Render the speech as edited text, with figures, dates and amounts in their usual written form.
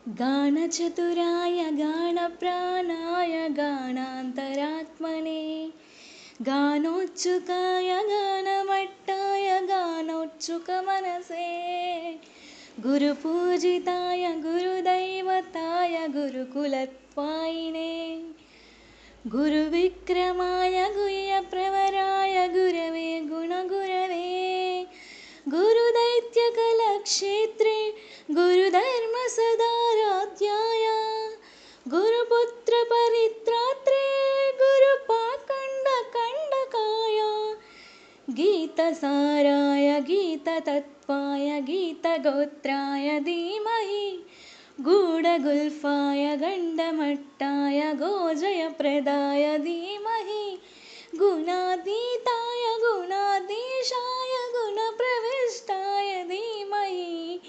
गानचतुराय गानप्राणाय गानान्तरात्मने गानोत्सुकाय गानमट्टाय गानोत्सुकमनसे गुरुपूजिताय गुरुदैवताय गुरुकुलत्वायिने गुरुविक्रमाय गुह्यप्रवराय गुरवे गुणगुरवे गुरुदैत्यकलक्षेत्रे गुरुधर्मसदाराध्याय गुरुपुत्रपरित्रात्रे गुरुपाखण्डकण्डकाय गीतसाराय गीततत्त्वाय गीतगोत्राय धीमहि गूढगुल्फाय गण्डमट्टाय गोजयप्रदाय धीमहि गुणातीताय गुणाधीशाय गुणप्रविष्टाय धीमहि